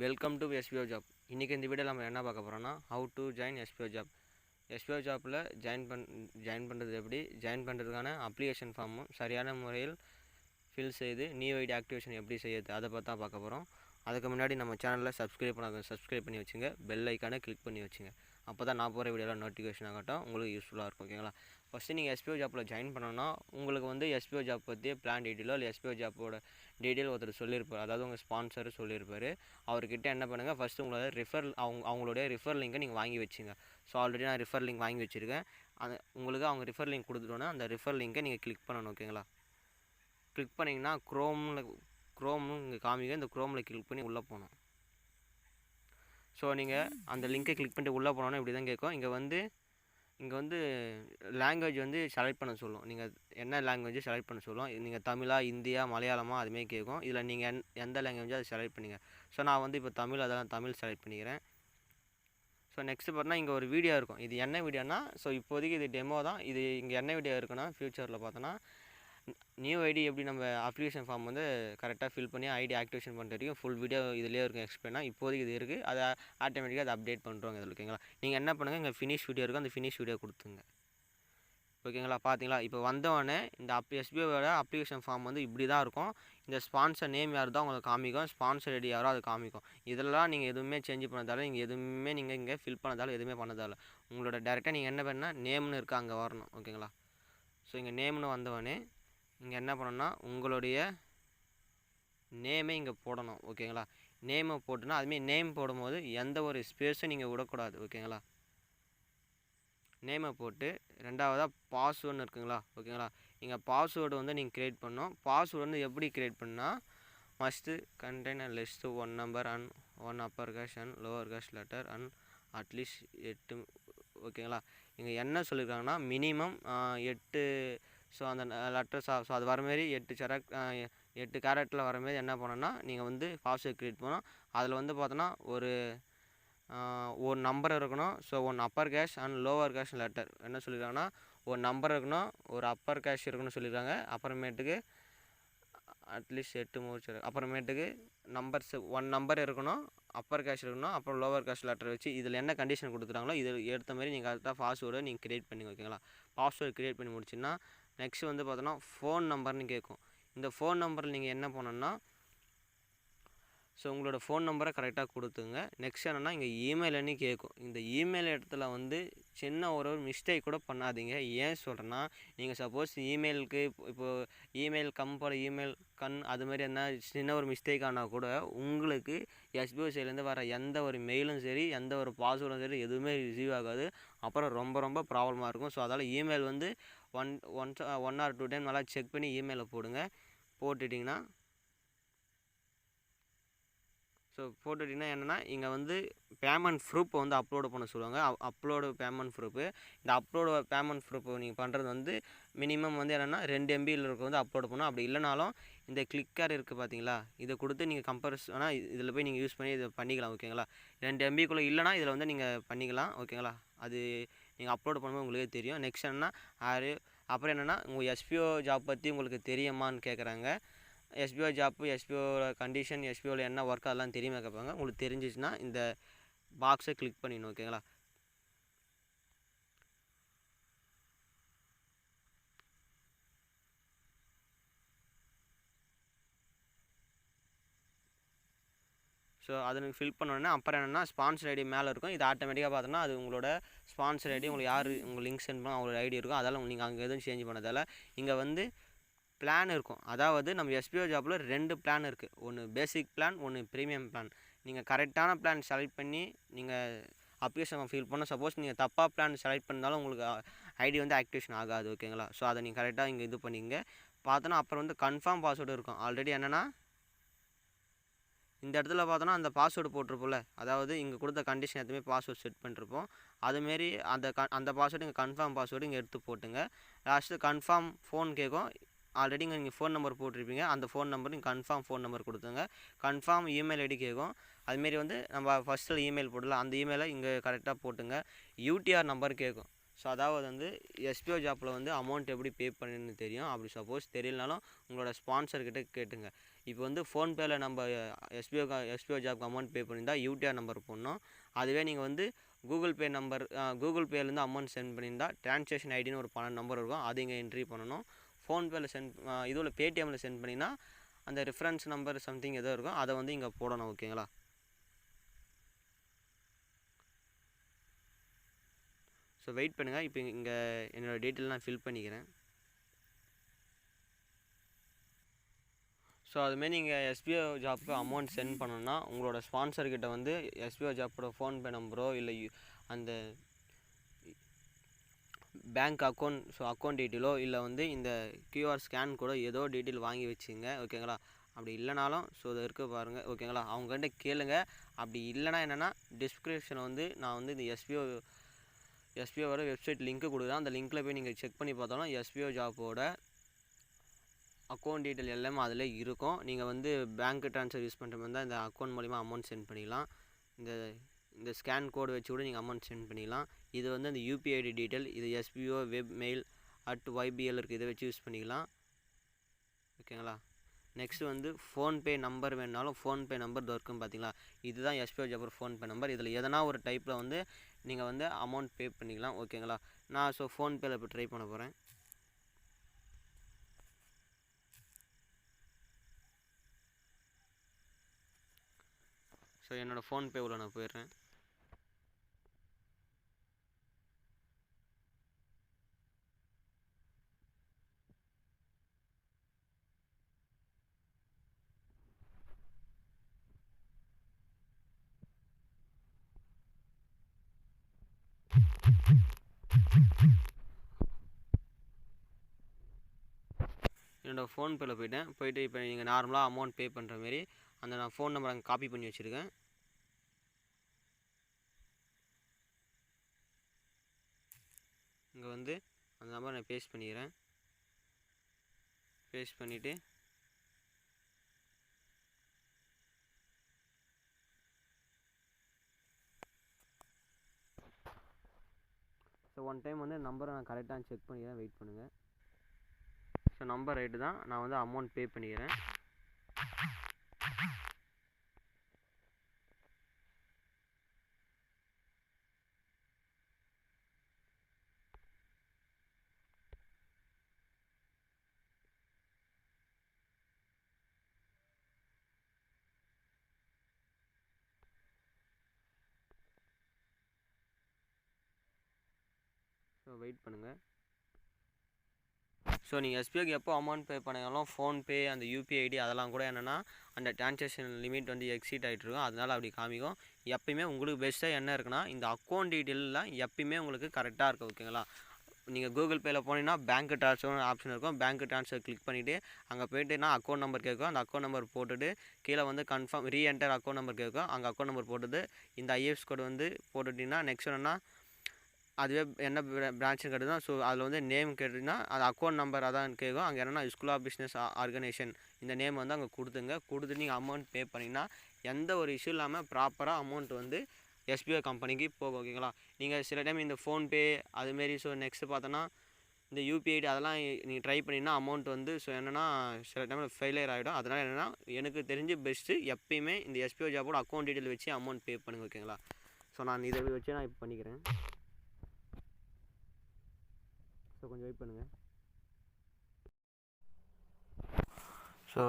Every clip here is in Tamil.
Welcome to SPO job. இன்றைக்கி இந்த வீடியோவில் நம்ம என்ன பார்க்க போகிறோம்னா how to join SPO job. SPO ஜாப்பில் ஜாயின் பண்ணுறது எப்படி, ஜாயின் பண்ணுறதுக்கான அப்ளிகேஷன் ஃபார்மும் சரியான முறையில் ஃபில் செய்து நியூ ஐடி ஆக்டிவேஷன் எப்படி செய்யுது அதை பற்றி தான் பார்க்க போகிறோம். அதுக்கு முன்னாடி நம்ம சேனலில் சப்ஸ்கிரைப் பண்ணி வச்சுங்க, பெல் ஐக்கானை கிளிக் பண்ணி வச்சுங்க. அப்போ தான் நான் போகிற வீடியோவில் நோட்டிஃபிகேஷன் ஆகட்டும் உங்களுக்கு யூஸ்ஃபுல்லாக இருக்கும். ஓகேங்களா? ஃபஸ்ட்டு நீங்கள் எஸ்பிஓ ஜாப்பில் ஜாயின் பண்ணணும்னா உங்களுக்கு வந்து எஸ்பிஓ ஜாப் பற்றி பிளான் டீட்டெயிலோ இல்லை எஸ்பிஓ ஜாப்போட டீட்டெயில் ஒருத்தர் சொல்லியிருப்பார், அதாவது உங்கள் ஸ்பான்சர் சொல்லியிருப்பார். அவர்கிட்ட என்ன பண்ணுங்கள், ஃபஸ்ட்டு உங்களோட அவங்களுடைய ரிஃபர் லிங்கை நீங்கள் வாங்கி வச்சுங்க. ஸோ ஆல்ரெடி நான் ரிஃபர் லிங்க் வாங்கி வச்சுருக்கேன். அது உங்களுக்கு அவங்க ரிஃபர் லிங்க் கொடுத்துட்டோன்னா அந்த ரிஃபர் லிங்கை நீங்கள் கிளிக் பண்ணணும். ஓகேங்களா? கிளிக் பண்ணிங்கன்னா க்ரோம்னு இங்கே காமிக்க, இந்த க்ரோமில் கிளிக் பண்ணி உள்ளே போகணும். ஸோ நீங்கள் அந்த லிங்கை கிளிக் பண்ணிட்டு உள்ளே போனோன்னா இப்படி தான் கேட்கும். இங்கே வந்து லாங்குவேஜ் வந்து செலக்ட் பண்ண சொல்லும். நீங்கள் என்ன லாங்குவேஜ் செலக்ட் பண்ண சொல்லும். நீங்கள் தமிழா, இந்தியா, மலையாளமா அதுமாரி கேட்கும். இதில் நீங்கள் எந்த லாங்குவேஜோ அதை செலக்ட் பண்ணிங்க. ஸோ நான் வந்து இப்போ அதெல்லாம் தமிழ் செலக்ட் பண்ணிக்கிறேன். ஸோ நெக்ஸ்ட்டு பார்த்தீங்கன்னா இங்கே ஒரு வீடியோ இருக்கும். இது என்ன வீடியோனா, ஸோ இப்போதைக்கு இது டெமோ தான். இது இங்கே என்ன வீடியோ இருக்குன்னா, ஃப்யூச்சரில் பார்த்தோன்னா நியூ ஐடி எப்படி நம்ம அப்ளிகேஷன் ஃபார்ம் வந்து கரெக்டாக ஃபில் பண்ணி ஐடி ஆக்டிவேஷன் பண்ணுற வரைக்கும் ஃபுல் வீடியோ இதிலே இருக்கும் எக்ஸ்பிளைனாக. இப்போதைக்கு இது இருக்குது, அதை ஆட்டோமேட்டிக்காக அதை அப்டேட் பண்ணுறோங்க இதில். ஓகேங்களா? நீங்கள் என்ன பண்ணுங்கள், இங்கே ஃபினிஷ் வீடியோ இருக்கும், அந்த ஃபினிஷ் வீடியோ கொடுத்துங்க. ஓகேங்களா? பார்த்தீங்களா? இப்போ வந்தவொடனே இந்த எஸ்பிஓட அப்ளிகேஷன் ஃபார்ம் வந்து இப்படி தான் இருக்கும். இந்த ஸ்பான்சர் நேம் யார் தான் உங்களுக்கு காமிக்கும், ஸ்பான்சர் ஐடி யாரோ அது காமிக்கும். இதெல்லாம் நீங்கள் எதுவுமே சேஞ்ச் பண்ணதால, நீங்கள் இங்கே ஃபில் பண்ணதால எதுவுமே பண்ணதால உங்களோட டேரெக்டாக நீங்கள் என்ன பண்ணால் நேம்னு இருக்கா அங்கே வரணும். ஓகேங்களா? ஸோ இங்கே நேம்னு வந்தவொடனே இங்கே என்ன பண்ணணும்னா உங்களுடைய நேமே இங்கே போடணும். ஓகேங்களா? நேமை போட்டுனா அதுமாரி நேம் போடும்போது எந்த ஒரு ஸ்பேஸும் நீங்கள் விடக்கூடாது. ஓகேங்களா? நேமை போட்டு ரெண்டாவதாக பாஸ்வேர்டுன்னு இருக்குங்களா? ஓகேங்களா? இங்கே பாஸ்வேர்டு வந்து நீங்கள் க்ரியேட் பண்ணணும். பாஸ்வேர்டு வந்து எப்படி க்ரியேட் பண்ணால் must contain at least 1 number and 1 upper case and lower case letter and at least 8. ஓகேங்களா? இங்கே என்ன சொல்லியிருக்காங்கன்னா மினிமம் 8. ஸோ அந்த லெட்டர்ஸ் ஸோ அது வரமாரி 8 கேரட்டில் வரமாரி என்ன பண்ணணும்னா நீங்கள் வந்து பாஸ்வேர்ட் க்ரியேட் பண்ணணும். அதில் வந்து பார்த்தோன்னா ஒரு நம்பர் இருக்கணும். So 1 upper case and lower case letter என்ன சொல்லியிருக்காங்கன்னா ஒரு நம்பர் இருக்கணும், ஒரு அப்பர் கேஷ் இருக்குன்னு சொல்லியிருக்காங்க. அப்புறமேட்டுக்கு அட்லீஸ்ட் 8 முடிச்சு, அப்புறமேட்டுக்கு நம்பர்ஸ் 1 நம்பர் இருக்கணும், அப்பர் கேஷ் இருக்கணும், அப்புறம் லோவர் கேஷ் லெட்டர் வச்சு இதில் என்ன கண்டிஷன் கொடுத்துட்டாங்களோ இதில் ஏற்ற மாதிரி நீங்கள் கரெக்டாக பாஸ்வேர்டை நீங்கள் க்ரியேட் பண்ணி. ஓகேங்களா? பாஸ்வேர்டு க்ரியேட் பண்ணி முடிச்சுன்னா நெக்ஸ்ட் வந்து பார்த்தோன்னா ஃபோன் நம்பர்னு கேட்கும். இந்த ஃபோன் நம்பரில் நீங்கள் என்ன பண்ணணும்னா ஸோ உங்களோட ஃபோன் நம்பரை கரெக்டாக கொடுத்துங்க. நெக்ஸ்ட் என்னென்னா இங்கே இமெயில் அன்னி கேட்கும். இந்த இமெயில் இடத்துல வந்து சின்ன ஒரு மிஸ்டேக் கூட பண்ணாதீங்க. ஏன் சொல்கிறேன்னா, நீங்கள் சப்போஸ் இமெயிலுக்கு இப்போது இமெயில் இமெயில் அதுமாரி என்ன சின்ன ஒரு மிஸ்டேக் ஆனால் கூட உங்களுக்கு எஸ்பிஓ சைட்லேருந்து வர எந்த ஒரு மெயிலும் சரி, எந்த ஒரு பாஸ்வேர்டும் சரி எதுவுமே ரிசீவ் ஆகாது. அப்புறம் ரொம்ப ப்ராப்ளமாக இருக்கும். ஸோ அதால் இமெயில் வந்து ஒன் ஆர் 2 டைம் நல்லா செக் பண்ணி இமெயிலை போடுங்க. போட்டுட்டிங்கன்னா போட்டுட்டிங்கன்னா என்னென்னா இங்கே வந்து பேமெண்ட் ப்ரூஃப் வந்து அப்லோடு பண்ண சொல்லுவாங்க. Upload payment proof. இந்த அப்லோடு பேமெண்ட் ப்ரூஃப் நீங்கள் பண்ணுறது வந்து மினிமம் வந்து என்னென்னா 2 MBயில் இருக்க வந்து அப்லோடு பண்ணணும். அப்படி இல்லைனாலும் இந்த கிளிக்கர் இருக்குது பார்த்தீங்களா, இதை கொடுத்து நீங்கள் ஆனால் இதில் போய் நீங்கள் யூஸ் பண்ணி இதை பண்ணிக்கலாம். ஓகேங்களா? 2 MBக்குள்ளே இல்லைனா இதில் வந்து நீங்கள் பண்ணிக்கலாம். ஓகேங்களா? அது நீங்கள் அப்லோடு பண்ணும்போது உங்களுக்கே தெரியும். நெக்ஸ்ட் என்னென்னா அப்புறம் என்னென்னா உங்கள் எஸ்பிஓ ஜாப் பற்றி உங்களுக்கு தெரியுமான்னு கேட்குறாங்க. எஸ்பிஓ ஜாப்பு, எஸ்பிஓட கண்டிஷன், எஸ்பிஓவில் என்ன ஒர்க் அதெல்லாம் தெரியுமா கேட்பாங்க. உங்களுக்கு தெரிஞ்சிச்சுன்னா இந்த பாக்ஸை கிளிக் பண்ணிடணும். ஓகேங்களா? ஸோ அதை நீங்கள் ஃபில் பண்ணோன்னே அப்புறம் என்னென்னா ஸ்பான்சர் ஐடி மேலே இருக்கும். இது ஆட்டோமேட்டிக்காக பார்த்தோன்னா அது உங்களோட ஸ்பான்சர் ஐடி. உங்களுக்கு யார் உங்கள் லிங்க் சென்ட் பண்ணால் அவங்களோட ஐடி இருக்கும். அதெல்லாம் நீங்கள் அங்கே எதுவும் சேஞ்ச் பண்ணதால் இங்கே வந்து பிளான் இருக்கும். அதாவது நம்ம எஸ்பிஓ ஜாப்பில் 2 பிளான் இருக்குது. ஒன்று பேசிக் பிளான், ஒன்று ப்ரீமியம் பிளான். நீங்கள் கரெக்டான பிளான் செலக்ட் பண்ணி நீங்கள் அப்ளிகேஷன் ஃபில் பண்ண. சப்போஸ் நீங்கள் தப்பாக பிளான் செலக்ட் பண்ணாலும் உங்களுக்கு ஐடி வந்து ஆக்டிவேஷன் ஆகாது. ஓகேங்களா? ஸோ அதை நீங்கள் கரெக்டாக இங்கே இது பண்ணிங்க பார்த்தோன்னா அப்புறம் வந்து கன்ஃபார்ம் பாஸ்வேர்டு இருக்கும். ஆல்ரெடி என்னென்னா இந்த இடத்துல பார்த்தோன்னா அந்த பாஸ்வேர்டு போட்டிருப்போம்ல, அதாவது இங்கே கொடுத்த கண்டிஷன் எதுவுமே பாஸ்வேர்டு செட் பண்ணிருப்போம். அதுமாரி அந்த பாஸ்வேர்டு இங்கே கன்ஃபார்ம் பாஸ்வேர்டு இங்கே எடுத்து போட்டுங்க. லாஸ்ட்டு கன்ஃபார்ம் ஃபோன் கேட்கும். ஆல்ரெடி இங்கே நீங்கள் ஃபோன் நம்பர் போட்டிருப்பீங்க. அந்த ஃபோன் நம்பர் நீங்கள் கன்ஃபார்ம் ஃபோன் நம்பர் கொடுத்துங்க. கன்ஃபார்ம் இமெயில் ஐடி கேட்கும். அதுமாரி வந்து நம்ம ஃபஸ்ட்டில் இமெயில் போடலாம், அந்த இமெயிலை இங்கே கரெக்டாக போட்டுங்க. யூடிஆர் நம்பர் கேட்கும். ஸோ அதாவது வந்து எஸ்பிஓ ஜாப்பில் வந்து அமௌண்ட் எப்படி பே பண்ணுன்னு தெரியும். அப்படி சப்போஸ் தெரியலனாலும் உங்களோட ஸ்பான்சர்கிட்ட கேட்டுங்க. இப்போ வந்து ஃபோன்பேயில் நம்ம எஸ்பிஓ ஜாப்க்கு அமௌண்ட் பே பண்ணியிருந்தால் யூடிஆர் நம்பர் போடணும். அதுவே நீங்கள் வந்து கூகுள் பேலேருந்து அமௌண்ட் சென்ட் பண்ணியிருந்தால் ட்ரான்சாக்ஷன் ஐடின்னு ஒரு 12 நம்பர் இருக்கும், அது இங்கே என்ட்ரி பண்ணணும். ஃபோன்பேயில் இதில் பேடிஎம்மில் சென்ட் பண்ணிங்கன்னா அந்த ரெஃபரன்ஸ் நம்பர் சம்திங் ஏதோ இருக்கும், அதை வந்து இங்கே போடணும். ஓகேங்களா? ஸோ வெயிட் பண்ணுங்கள். இப்போ இங்கே என்னோடய டீட்டெயில் நான் ஃபில் பண்ணிக்கிறேன். ஸோ அதுமாரி நீங்கள் எஸ்பிஓ ஜாப்புக்கு அமௌண்ட் சென்ட் பண்ணணுன்னா உங்களோட ஸ்பான்சர்கிட்ட வந்து எஸ்பிஓ ஜாப்போட ஃபோன்பே நம்பரோ இல்லை அந்த பேங்க் அக்கௌண்ட் டீட்டெயிலோ இல்லை வந்து இந்த கியூஆர் ஸ்கேன் கூட ஏதோ டீட்டெயில் வாங்கி வச்சுங்க. ஓகேங்களா? அப்படி இல்லைனாலும் ஸோ இதை இருக்க பாருங்கள். ஓகேங்களா? அவங்ககிட்ட கேளுங்க. அப்படி இல்லைனா என்னென்னா டிஸ்கிரிப்ஷனில் வந்து நான் வந்து இந்த எஸ்பிஓவோட வெப்சைட் லிங்க்கு கொடுக்குறேன். அந்த லிங்க்கில் போய் நீங்கள் செக் பண்ணி பார்த்தாலும் எஸ்பிஓ ஜாப்போட அக்கௌண்ட் டீட்டெயில் எல்லாமே அதில் இருக்கும். நீங்கள் வந்து பேங்க் ட்ரான்ஸ்ஃபர் யூஸ் பண்ணுற மாதிரி தான் இந்த அக்கௌண்ட் மூலிமா அமௌண்ட் சென்ட் பண்ணிக்கலாம். இந்த ஸ்கேன் கோடு வச்சு கூட நீங்கள் அமௌண்ட் சென்ட் பண்ணிக்கலாம். இது வந்து அந்த யூபிஐடி டீட்டெயில், இது எஸ்பிஓ வெப் மெயில் @YBL இருக்குது, இதை வச்சு யூஸ் பண்ணிக்கலாம். ஓகேங்களா? நெக்ஸ்ட்டு வந்து ஃபோன்பே நம்பர் வேணுனாலும் ஃபோன்பே நம்பர் இருக்குன்னு பார்த்தீங்களா, இதுதான் எஸ்பிஓ ஜாப்போட ஃபோன்பே நம்பர். இதில் எதனா ஒரு டைப்பில் வந்து நீங்கள் வந்து அமௌண்ட் பே பண்ணிக்கலாம். ஓகேங்களா? நான் ஸோ ஃபோன்பேயில் இப்போ ட்ரை பண்ண போகிறேன். ஸோ என்னோடய ஃபோன்பே உள்ள நான் போயிடுறேன். என்னோடய ஃபோன்பேயில் போயிட்டு இப்போ நீங்கள் நார்மலாக அமௌண்ட் பே பண்ணுற மாரி அந்த நான் ஃபோன் நம்பர் அங்கே காப்பி பண்ணி வச்சுருக்கேன். இங்கே வந்து அந்த நம்பர் நான் பேஸ்ட் பண்ணிக்கிறேன். பேஸ்ட் பண்ணிவிட்டு ஸோ ஒன் டைம் வந்து நம்பரை நான் கரெக்டாக செக் பண்ணிக்கிறேன். வெயிட் பண்ணுங்கள். ஸோ நம்பர் ரைட்டு தான், நான் வந்து அமௌண்ட் பே பண்ணிக்கிறேன். ஸோ வெயிட் பண்ணுங்கள். ஸோ நீங்கள் எஸ்பிஐக்கு எப்போ அமௌண்ட் பே பண்ணாலும் ஃபோன்பே அந்த யூபிஐடி அதெல்லாம் கூட என்னென்னா அந்த ட்ரான்சாக்ஷன் லிமிட் வந்து எக்ஸீட் ஆகிட்டு இருக்கும், அதனால் அப்படி காமிக்கும். எப்பயுமே உங்களுக்கு பெஸ்ட்டாக என்ன இருக்குன்னா இந்த அக்கௌண்ட் டீட்டெயிலெலாம் எப்பயுமே உங்களுக்கு கரெக்டாக இருக்கும். ஓகேங்களா? நீங்கள் கூகுள் பேயில் போனீங்கன்னா பேங்க் ட்ரான்ஸ்ஃபர் ஆப்ஷன் இருக்கும். பேங்க் ட்ரான்ஸ்ஃபர் கிளிக் பண்ணிவிட்டு அங்கே போய்ட்டுனா அக்கௌண்ட் நம்பர் கேட்கும். அந்த அக்கௌண்ட் நம்பர் போட்டுட்டு கீழே வந்து கன்ஃபார்ம் ரீஎன்டர் அக்கௌண்ட் நம்பர் கேட்கும். அங்கே அக்கௌண்ட் நம்பர் போட்டுட்டு இந்த ஐஎஃப்எஸ் கோடு வந்து போட்டுட்டிங்கன்னா நெக்ஸ்ட் என்னென்னா அதுவே என்ன பிரான்ச்சுன்னு கேட்டுதான். ஸோ அதில் வந்து நேம் கேட்டிங்கன்னா அது அக்கௌண்ட் நம்பர் அதான் கேட்கும். அங்கே என்னென்னா ஸ்கூல் ஆஃப் பிஸ்னஸ் ஆர்கனைசேஷன் இந்த நேம் வந்து அங்கே கொடுத்துட்டு நீங்கள் அமௌண்ட் பே பண்ணிங்கன்னா எந்த ஒரு இஷ்யூ இல்லாமல் ப்ராப்பராக அமௌண்ட் வந்து எஸ்பிஐ கம்பெனிக்கு போகும். ஓகேங்களா? நீங்கள் சில டைம் இந்த ஃபோன்பே அதுமாரி ஸோ நெக்ஸ்ட்டு பார்த்தோன்னா இந்த யூபிஐடி அதெல்லாம் நீங்கள் ட்ரை பண்ணிங்கன்னா அமௌண்ட் வந்து ஸோ என்னென்னா சில டைமில் ஃபெயிலியர் ஆகிடும். அதனால் என்னென்னா எனக்கு தெரிஞ்சு பெஸ்ட்டு எப்பயுமே இந்த எஸ்பிஐ ஜாப்போட அக்கௌண்ட் டீட்டெயில் வச்சு அமௌண்ட் பே பண்ணுங்கள். ஓகேங்களா? ஸோ நான் இதை வச்சு நான் இப்போ பண்ணிக்கிறேன். ஸோ கொஞ்சம் வெயிட் பண்ணுங்கள். ஸோ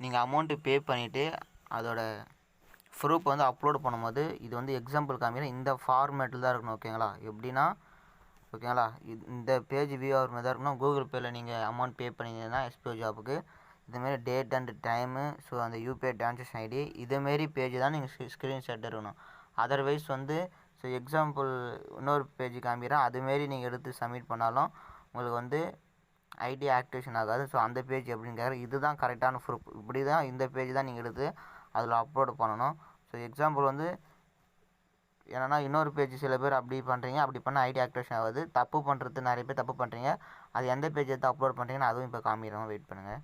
நீங்கள் அமௌண்ட்டு பே பண்ணிவிட்டு அதோட ப்ரூஃப் வந்து அப்லோட் பண்ணும்போது இது வந்து எக்ஸாம்பிள் காமிக்கிறேன், இந்த ஃபார்மேட்டில் தான் இருக்கணும். ஓகேங்களா? எப்படின்னா ஓகேங்களா இந்த பேஜ் வியூ ஆகிற மாதிரி தான் இருக்கணும். கூகுள் பேயில் நீங்கள் அமௌண்ட் பே பண்ணிங்கன்னா எஸ்பிஓ ஜாப்புக்கு இதுமாரி டேட் அண்ட் டைமு ஸோ அந்த யூபிஐ ட்ரான்சாக்ஷன் ஐடி இதுமாரி பேஜ் தான் நீங்கள் ஸ்க்ரீன்ஷாட் இருக்கணும். அதர்வைஸ் வந்து ஸோ எக்ஸாம்பிள் இன்னொரு பேஜ் காமிக்கிறேன், அதுமாரி நீங்கள் எடுத்து சப்மிட் பண்ணாலும் உங்களுக்கு வந்து ஐடி ஆக்டிவேஷன் ஆகாது. ஸோ அந்த பேஜ் எப்படின்னு கேட்குறேன், இதுதான் கரெக்டான ப்ரூஃப். இப்படி தான் இந்த பேஜ் தான் நீங்கள் எடுத்து அதில் அப்லோட் பண்ணணும். ஸோ எக்ஸாம்பிள் வந்து ஏன்னா இன்னொரு பேஜ் சில பேர் அப்படி பண்ணுறீங்க, அப்படி பண்ணால் ஐடி ஆக்டிவேஷன் ஆகாது. தப்பு பண்ணுறது நிறைய பேர் தப்பு பண்ணுறீங்க. அது எந்த பேஜ் எடுத்து அப்லோட் பண்ணுறீங்கன்னு அதுவும் இப்போ காமிக்கிறோம். வெயிட் பண்ணுங்கள்.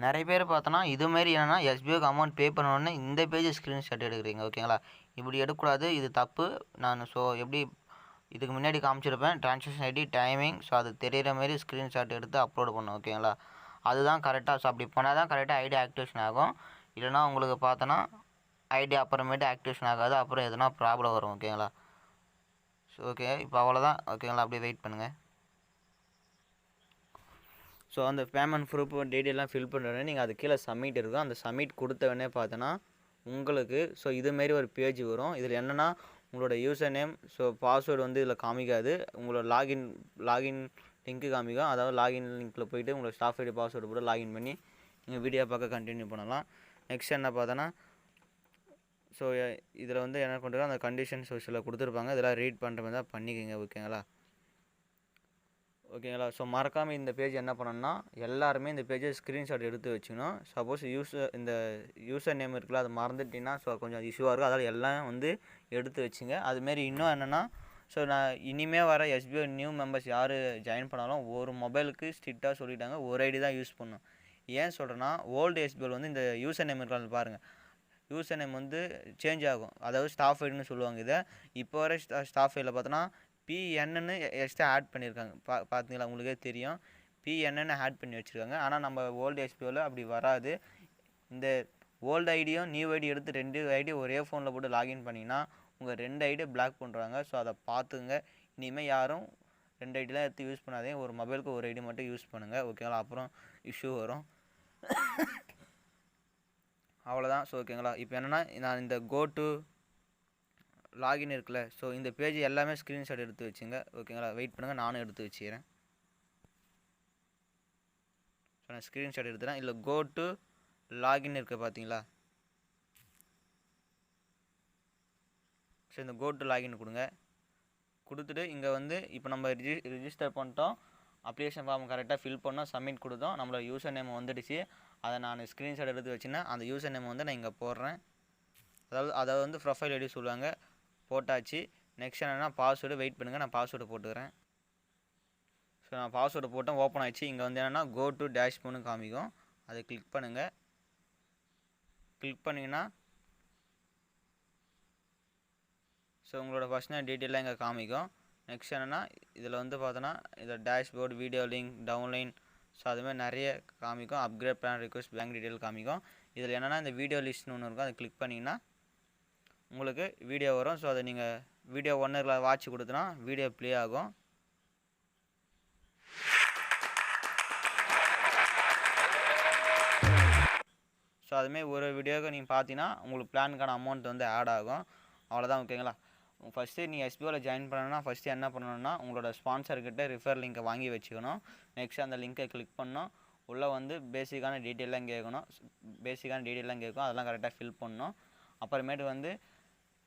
நிறைய பேர் பார்த்தோன்னா இதுமாரி என்னென்னா எஸ்பிஐக்கு அமௌண்ட் பே பண்ணணுன்னு இந்த பேஜ் ஸ்க்ரீன்ஷாட் எடுக்கிறீங்க. ஓகேங்களா? இப்படி எடுக்கக்கூடாது, இது தப்பு. நான் ஸோ எப்படி இதுக்கு முன்னாடி காமிச்சிருப்பேன் ட்ரான்சாக்ஷன் ஐடி டைமிங் ஸோ அது தெரிகிற மாரி ஸ்க்ரீன்ஷாட் எடுத்து அப்லோட் பண்ணணும். ஓகேங்களா? அதுதான் கரெக்டாக. ஸோ அப்படி பண்ணால் தான் கரெக்டாக ஐடி ஆக்டிவேஷன் ஆகும். இல்லைனா உங்களுக்கு பார்த்தோன்னா ஐடி அப்புறமேட்டு ஆக்டிவேஷன் ஆகாது, அப்புறம் எதுனா ப்ராப்ளம் வரும். ஓகேங்களா? ஸோ ஓகே, இப்போ அவ்வளோதான். ஓகேங்களா? அப்படியே வெயிட் பண்ணுங்கள். ஸோ அந்த பேமெண்ட் ப்ரூஃப் டீட்டெயிலாம் ஃபில் பண்ணுறேன். நீங்கள் அது கீழே சப்மிட் இருக்கும். அந்த சப்மிட் கொடுத்தவொடனே பார்த்தோன்னா உங்களுக்கு இதுமாரி ஒரு பேஜ் வரும். இதில் என்னென்னா உங்களோட யூசர் நேம், ஸோ பாஸ்வேர்டு இதில் காமிக்காது. உங்களோட லாகின் லிங்க்கு காமிக்கும். அதாவது லாகின் லிங்க்கில் போய்ட்டு உங்களோட ஸ்டாஃப் ஐடி பாஸ்வேர்டு போட்டு லாகின் பண்ணி நீங்கள் வீடியோ பார்க்க கண்டினியூ பண்ணலாம். நெக்ஸ்ட் என்ன பார்த்தோன்னா ஸோ இதில் என்ன பண்ணுறோம், அந்த கண்டிஷன் சோஷியலில் கொடுத்துருப்பாங்க. இதெல்லாம் ரீட் பண்ணுற மாதிரி தான் பண்ணிக்கோங்க. ஓகேங்களா? ஸோ மறக்காமல் இந்த பேஜ் என்ன பண்ணணும்னா எல்லாருமே இந்த பேஜை ஸ்க்ரீன்ஷாட் எடுத்து வச்சுக்கணும். சப்போஸ் இந்த யூசர் நேம் இருக்குல்ல, அதை மறந்துட்டிங்கன்னா ஸோ கொஞ்சம் இஷ்யூவாக இருக்கும். அதால் எல்லாம் எடுத்து வச்சுங்க. அதுமாரி இன்னும் என்னென்னா ஸோ நான் இனிமேல் வர எஸ்பிஐ நியூ மெம்பர்ஸ் யார் ஜாயின் பண்ணாலும் ஒரு மொபைலுக்கு ஸ்ட்ரிக்டாக சொல்லிட்டாங்க, ஒரு ஐடி தான் யூஸ் பண்ணணும். ஏன் சொல்கிறேன்னா ஓல்டு எஸ்பிஐ இந்த யூசர் நேம் இருக்கான்னு பாருங்கள், யூசர் நேம் சேஞ்ச் ஆகும். அதாவது ஸ்டாஃப் ஐடின்னு சொல்லுவாங்க. இதை இப்போ வர ஸ்டாஃப் ஐடியில் பார்த்தோன்னா பிஎன்னு எக்ஸ்ட்ரா ஆட் பண்ணியிருக்காங்க. பார்த்தீங்களா? உங்களுக்கே தெரியும், பிஎன்னு ஆட் பண்ணி வச்சுருக்காங்க. ஆனால் நம்ம ஓல்டு எஸ்பிஓவில் அப்படி வராது. இந்த ஓல்டு ஐடியும் நியூ ஐடி எடுத்து 2 ஐடி ஒரே ஃபோனில் போட்டு லாகின் பண்ணிங்கன்னா உங்கள் 2 ஐடியை பிளாக் பண்ணுறாங்க. ஸோ அதை பார்த்துங்க. இனிமேல் யாரும் 2 ஐடிலாம் எடுத்து யூஸ் பண்ணாதீங்க. ஒரு மொபைலுக்கு ஒரு ஐடி மட்டும் யூஸ் பண்ணுங்கள். ஓகேங்களா? அப்புறம் இஷ்யூ வரும். அவ்வளோதான். ஸோ ஓகேங்களா? இப்போ என்னென்னா நான் இந்த கோ டு லாகின் இருக்குல்ல, ஸோ இந்த பேஜ் எல்லாமே ஸ்க்ரீன்ஷாட் எடுத்து வச்சுங்க. ஓகேங்களா? வெயிட் பண்ணுங்கள், நானும் எடுத்து வச்சுக்கிறேன். ஸோ நான் ஸ்க்ரீன்ஷாட் எடுத்துகிறேன். இல்லை கோ டு லாகின் இருக்குது பார்த்தீங்களா? ஸோ இந்த கோ டு லாகின் கொடுங்க. கொடுத்துட்டு இங்கே இப்போ நம்ம ரிஜிஸ்டர் பண்ணிட்டோம். அப்ளிகேஷன் ஃபார்ம் கரெக்டாக ஃபில் பண்ணோம், சப்மிட் கொடுத்தோம். நம்மளோட யூசர் நேம் வந்துடுச்சு. அதை நான் ஸ்க்ரீன்ஷாட் எடுத்து வச்சுன்னா அந்த யூசர் நேம் நான் இங்கே போடுறேன். அதாவது ப்ரொஃபைல் ஐடி சொல்லுவாங்க, போட்டாச்சு. நெக்ஸ்ட் என்னென்னா பாஸ்வேர்டு. வெயிட் பண்ணுங்கள், நான் பாஸ்வேர்டு போட்டுக்கிறேன். ஸோ நான் பாஸ்வேர்டு போட்டேன், ஓப்பன் ஆகிடுச்சு. இங்கே என்னென்னா கோ டு டேஷ்போர்டுன்னு காமிக்கும். அதை கிளிக் பண்ணுங்கள். கிளிக் பண்ணிங்கன்னா ஸோ உங்களோட பர்சனல் டீட்டெயிலாக இங்கே காமிக்கும். நெக்ஸ்ட் என்னென்னா இதில் பார்த்தோன்னா இதில் dashboard, video link, downline, so அதுமாதிரி நிறைய காமிக்கும். Upgrade plan request, bank detail காமிக்கும். இதில் என்னென்னா இந்த வீடியோ லிஸ்ட்னு ஒன்று இருக்கும், அதை கிளிக் பண்ணிங்கன்னா உங்களுக்கு வீடியோ வரும். ஸோ அதை நீங்கள் வீடியோ 1 வாட்ச் கொடுத்தனா வீடியோ ப்ளே ஆகும். ஸோ அதுமாரி ஒரு வீடியோவுக்கு நீங்கள் பார்த்தீங்கன்னா உங்களுக்கு பிளானுக்கான அமௌண்ட் ஆட் ஆகும். அவ்வளோதான். ஓகேங்களா? ஃபஸ்ட்டு நீங்கள் எஸ்பிஓவில் ஜாயின் பண்ணணும்னா ஃபஸ்ட்டு என்ன பண்ணணும்னா உங்களோட ஸ்பான்சர்கிட்ட ரிஃபர் லிங்க்கை வாங்கி வச்சுக்கணும். நெக்ஸ்ட் அந்த லிங்க்கை கிளிக் பண்ணணும். உள்ளே பேசிக்கான டீட்டெயிலாம் கேட்கணும். கேட்கும், அதெல்லாம் கரெக்டாக ஃபில் பண்ணணும். அப்புறமேட்டு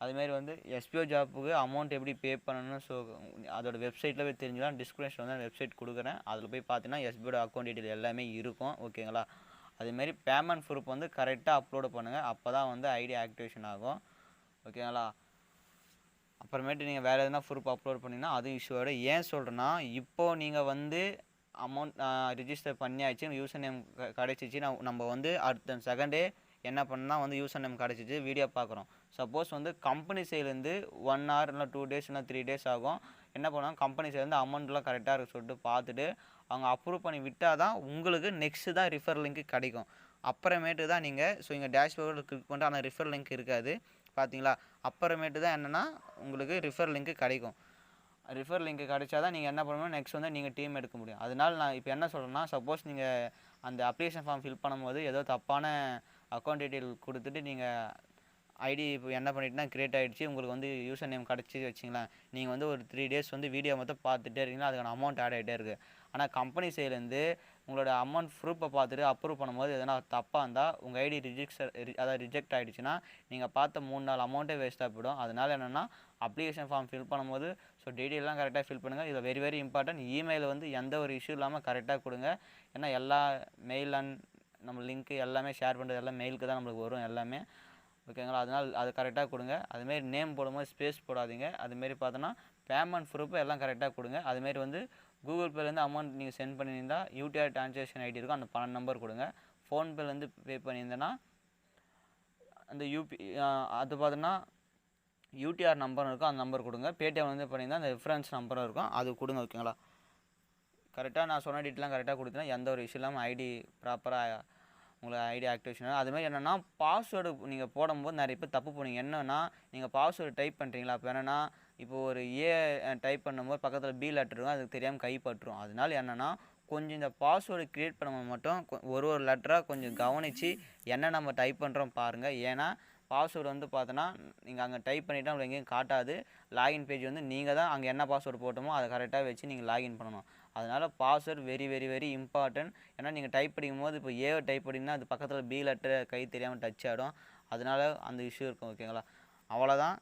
அதுமாரி எஸ்பிஓ ஜாப்புக்கு அமௌண்ட் எப்படி பே பண்ணணும், ஸோ அதோட வெப்சைட்டில் போய் தெரிஞ்சுக்கலாம். டிஸ்கிரிப்ஷனில் வெப்சைட் கொடுக்குறேன், அதில் போய் பார்த்தீங்கன்னா எஸ்பிஓட அக்கௌண்ட் டீட்டெயில் எல்லாமே இருக்கும். ஓகேங்களா? அதுமாரி பேமெண்ட் ப்ரூஃப் கரெக்டாக அப்லோடு பண்ணுங்கள். அப்போ தான் ஐடி ஆக்டிவேஷன் ஆகும். ஓகேங்களா? அப்புறமேட்டு நீங்கள் வேறு எதுனா ப்ரூஃப் அப்லோட் பண்ணிங்கன்னா அது இஷ்யூவோட. ஏன் சொல்கிறேன்னா இப்போது நீங்கள் அமௌண்ட் ரிஜிஸ்டர் பண்ணியாச்சு, யூசர் நேம் கிடச்சிச்சு. நம்ம அடுத்த செகண்டே என்ன பண்ணால் யூசர் நேம் கிடச்சிச்சு, வீடியோ பார்க்குறோம். சப்போஸ் கம்பெனி சைட்லேருந்து 1 hour இல்லை 2 days இல்லை 3 days ஆகும். என்ன பண்ணுவாங்க, கம்பெனி சைட்லேருந்து அமௌண்ட்லாம் கரெக்டாக இருக்கு சொல்லிட்டு பார்த்துட்டு அவங்க அப்ரூவ் பண்ணி விட்டால் தான் உங்களுக்கு நெக்ஸ்ட்டு தான் ரிஃபர் லிங்க் கிடைக்கும். அப்புறமேட்டு தான் நீங்கள் ஸோ இங்கே டேஷ்போர்டில் கிளிக் பண்ணிட்டு ஆனால் ரிஃபர் லிங்க் இருக்காது பார்த்தீங்களா? அப்புறமேட்டு தான் என்னென்னா உங்களுக்கு ரிஃபர் லிங்க் கிடைக்கும். ரிஃபர் லிங்க் கிடைச்சா தான் நீங்கள் என்ன பண்ணணும், நெக்ஸ்ட் நீங்கள் டீம் எடுக்க முடியும். அதனால் நான் இப்போ என்ன சொல்கிறேன்னா, சப்போஸ் நீங்கள் அந்த அப்ளிகேஷன் ஃபார்ம் ஃபில் பண்ணும்போது ஏதோ தப்பான அக்கௌண்ட் டீட்டெயில் கொடுத்துட்டு நீங்கள் ஐடி இப்போ என்ன பண்ணிட்டுனா க்ரியேட் ஆகிடுச்சு, உங்களுக்கு யூசர் நேம் கிடச்சி வச்சிங்களேன், நீங்கள் ஒரு 3 days வீடியோ மொத்தம் பார்த்துட்டே இருக்கீங்களா, அதுக்கான அமௌண்ட் ஆட் ஆகிட்டே இருக்குது. ஆனால் கம்பெனி சைட்லேருந்து உங்களோட அமௌண்ட் ப்ரூஃபை பார்த்துட்டு அப்ரூவ் பண்ணும்போது எதனா தப்பாக இருந்தால் உங்கள் ஐடி ரிஜெக்ட் ஆகிடுச்சுன்னா நீங்கள் பார்த்த 3-4 அமௌண்ட்டே வேஸ்ட்டாக போய்டும். அதனால் என்னென்னா அப்ளிகேஷன் ஃபார்ம் ஃபில் பண்ணும்போது ஸோ டீட்டெயிலாம் கரெக்டாக ஃபில் பண்ணுங்கள். இதில் வெரி இம்பார்ட்டன்ட், இமெயில் எந்த ஒரு இஷ்யூ இல்லாமல் கரெக்டாக கொடுங்க. ஏன்னா எல்லா மெயில் அண்ட் நம்ம லிங்க்கு எல்லாமே ஷேர் பண்ணுறது எல்லாம் மெயிலுக்கு தான் நம்மளுக்கு வரும் எல்லாமே. ஓகேங்களா? அதனால் அது கரெக்டாக கொடுங்க. அதுமாரி நேம் போடும்போது ஸ்பேஸ் போடாதீங்க. அதுமாரி பார்த்தோன்னா பேமெண்ட் ப்ரூஃபு எல்லாம் கரெக்டாக கொடுங்க. அதுமாரி கூகுள் பேலேருந்து அமௌண்ட் நீங்கள் சென்ட் பண்ணியிருந்தா யூடிஆர் ட்ரான்சாக்ஷன் ஐடி இருக்கும், அந்த 12 நம்பர் கொடுங்க. ஃபோன்பேலேருந்து பே பண்ணியிருந்தேன்னா அந்த அது பார்த்தோன்னா யூடிஆர் நம்பர் இருக்கும், அந்த நம்பர் கொடுங்க. பேடிஎம் பண்ணியிருந்தால் அந்த ரெஃபரன்ஸ் நம்பரும் இருக்கும், அது கொடுங்க. ஓகேங்களா? கரெக்டாக நான் சொன்ன டீட்டெயிலாம் கரெக்டாக கொடுத்தேன்னா எந்த ஒரு இஷ்யூ இல்லாமல் ஐடி ப்ராப்பராக உங்களுக்கு ஐடி ஆக்டிவேஷன் ஆகும். அதுமாதிரி என்னென்னா பாஸ்வேர்டு நீங்கள் போடும்போது நிறைய பேர் தப்பு பண்ணுவீங்க. என்னென்னா நீங்கள் பாஸ்வேர்டு டைப் பண்ணுறீங்களா, அப்போ என்னென்னா இப்போ ஒரு டைப் பண்ணும்போது பக்கத்தில் பி லெட்டர் இருக்கும், அதுக்கு தெரியாமல் கைப்பற்றும். அதனால என்னென்னா கொஞ்சம் இந்த பாஸ்வேர்டு க்ரியேட் பண்ணும்போது மட்டும் ஒரு லெட்டராக கொஞ்சம் கவனித்து என்ன நம்ம டைப் பண்ணுறோம் பாருங்கள். ஏன்னா பாஸ்வேர்டு வந்து பார்த்தோன்னா நீங்கள் அங்கே டைப் பண்ணிவிட்டு உங்களுக்கு எங்கேயும் காட்டாது. லாகின் பேஜ் வந்து நீங்கள் தான் அங்கே என்ன பாஸ்வேர்டு போட்டோமோ அதை கரெக்டாக வச்சு நீங்கள் லாகின் பண்ணணும். அதனால் password very very very important. ஏன்னா நீங்கள் டைப் படிக்கும்போது இப்போ ஏவை டைப் பண்ணிங்கன்னா அது பக்கத்தில் பி லெட்டர் கை தெரியாமல் டச் ஆகிடும். அதனால் அந்த இஷ்யூ இருக்கும். ஓகேங்களா, அவ்வளோதான்.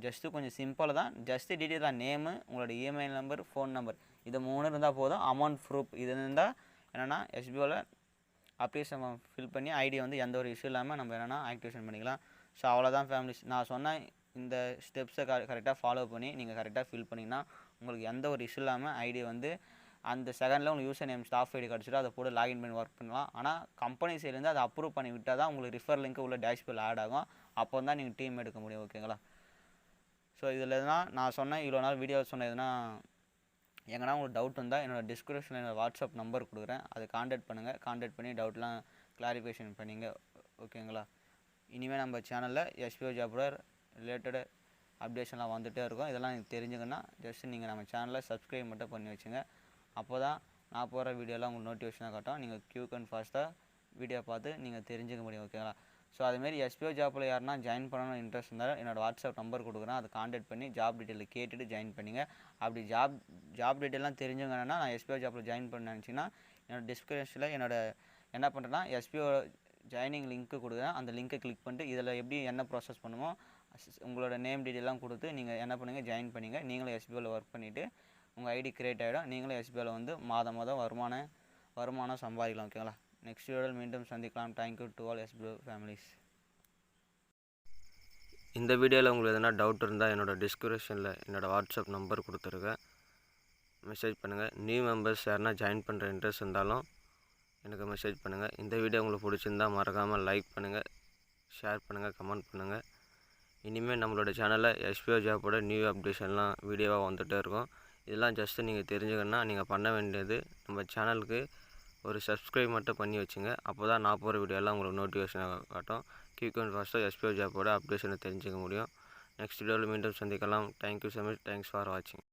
ஜஸ்ட்டு கொஞ்சம் சிம்பிள் தான். ஜஸ்ட்டு டீட்டெயில் தான். நேமு, உங்களோட இமெயில் நம்பர், ஃபோன் நம்பர், இது 3 இருந்தால் போதும். அமௌண்ட் ப்ரூஃப் இது இருந்தால் என்னென்னா எஸ்பிஓவில் அப்ளிகேஷன் ஃபில் பண்ணி ஐடி வந்து எந்த ஒரு இஷ்யூ இல்லாமல் நம்ம என்னென்னா ஆக்டிவேஷன் பண்ணிக்கலாம். ஸோ அவ்வளோதான் ஃபேமிலிஸ். நான் சொன்ன இந்த ஸ்டெப்ஸை கரெக்டாக ஃபாலோ பண்ணி நீங்கள் கரெக்டாக ஃபில் பண்ணிங்கன்னா உங்களுக்கு எந்த ஒரு இஷ்யூ இல்லாமல் ஐடி வந்து அந்த செகண்டில் உங்களுக்கு யூசர் நேம் ஸ்டாஃப் ஐடி கிடச்சிடும். அதை போட்டு லாகின் பண்ணி ஒர்க் பண்ணலாம். ஆனால் கம்பெனி சைட்லேருந்து அதை அப்ரூவ் பண்ணி விட்டால் தான் உங்களுக்கு ரிஃபர் லிங்க் உள்ள டேஷ்போர்டில் ஆட் ஆகும். அப்போ தான் நீங்கள் டீம் எடுக்க முடியும். ஓகேங்களா, ஸோ இதில் தான் நான் சொன்னேன். இவ்வளோ நாள் வீடியோ சொன்ன எதுனா எங்கன்னா உங்களுக்கு டவுட் இருந்தால் என்னோடய டிஸ்கிரிப்ஷனில் என்னோடய வாட்ஸ்அப் நம்பர் கொடுக்குறேன், அதை காண்டாக்ட் பண்ணுங்கள். காண்டாக்ட் பண்ணி டவுட்லாம் கிளாரிஃபிகேஷன் பண்ணிங்க. ஓகேங்களா, இனிமேல் நம்ம சேனலில் எஸ்பிஓ ஜாபோட ரிலேட்டடு அப்டேஷன்லாம் வந்துகிட்டே இருக்கும். இதெல்லாம் நீங்கள் தெரிஞ்சுக்கணுன்னா ஜஸ்ட்டு நீங்கள் நம்ம சேனலில் சப்ஸ்கிரைப் மட்டும் பண்ணி வச்சுங்க. அப்போ தான் நான் போகிற வீடியோலாம் உங்களுக்கு நோட்டிஃபிகேஷனாக காட்டும். நீங்கள் க்யூக் அண்ட் ஃபாஸ்ட்டாக வீடியோ பார்த்து நீங்கள் தெரிஞ்சுக்க முடியும். ஓகேங்களா, ஸோ அதுமாரி எஸ்பிஓ ஜாப்பில் யாருன்னா ஜாயின் பண்ணணும்னு இன்ட்ரெஸ்ட் இருந்தாலும் என்னோடய வாட்ஸ்அப் நம்பர் கொடுக்குறேன், அதை காண்டாக்ட் பண்ணி ஜாப் டீட்டெயில் கேட்டுட்டு ஜாயின் பண்ணிங்க. அப்படி ஜாப் டீட்டெயிலாம் தெரிஞ்சுங்கன்னா நான் எஸ்பிஓ ஜாப்பில் ஜாயின் பண்ண நினச்சிங்கன்னா என்னோடய டிஸ்கிரிப்ஷனில் என்ன பண்ணுறேன்னா எஸ்பிஓ ஜாயினிங் லிங்க்கு கொடுக்குறேன். அந்த லிங்க்கை கிளிக் பண்ணிட்டு இதில் எப்படி என்ன ப்ராசஸ் பண்ணுமோ உங்களோட நேம் டீட்டெயிலாம் கொடுத்து நீங்கள் என்ன பண்ணுங்கள், ஜாயின் பண்ணிங்க. நீங்களும் எஸ்பிஓவில் ஒர்க் பண்ணிவிட்டு உங்கள் ஐடி க்ரியேட் ஆகிடும். நீங்களும் எஸ்பிஓவில் வந்து மாதம் வருமானம் சம்பாதிக்கலாம். ஓகேங்களா, நெக்ஸ்ட் வீடியோவில் மீண்டும் சந்திக்கலாம். Thank you to all SPO families. இந்த வீடியோவில் உங்களுக்கு எதனா டவுட் இருந்தால் என்னோடய டிஸ்கிரிப்ஷனில் என்னோடய வாட்ஸ்அப் நம்பர் கொடுத்துருக்கேன், மெசேஜ் பண்ணுங்கள். நியூ மெம்பர்ஸ் யாருன்னா ஜாயின் பண்ணுற இன்ட்ரெஸ்ட் இருந்தாலும் எனக்கு மெசேஜ் பண்ணுங்கள். இந்த வீடியோ உங்களுக்கு பிடிச்சிருந்தால் மறக்காமல் லைக் பண்ணுங்கள், ஷேர் பண்ணுங்கள், கமெண்ட் பண்ணுங்கள். இனிமேல் நம்மளோட சேனலில் எஸ்பிஓ ஜாப்போட நியூ அப்டேஷன்லாம் வீடியோவாக வந்துகிட்டே இருக்கும். இதெல்லாம் ஜஸ்ட்டு நீங்கள் தெரிஞ்சுக்கணுன்னா நீங்கள் பண்ண வேண்டியது நம்ம சேனலுக்கு ஒரு சப்ஸ்கிரைப் மட்டும் பண்ணி வச்சுங்க. அப்போ தான் நான் போகிற வீடியோலாம் உங்களுக்கு நோட்டிஃபிகேஷனாக காட்டும். குயிக் அண்ட் ஃபாஸ்ட்டாக எஸ்பிஓ ஜாப்போட அப்டேஷனை தெரிஞ்சுக்க முடியும். நெக்ஸ்ட் வீடியோவில் மீண்டும் சந்திக்கலாம். Thank you so much. Thanks for வாட்சிங்.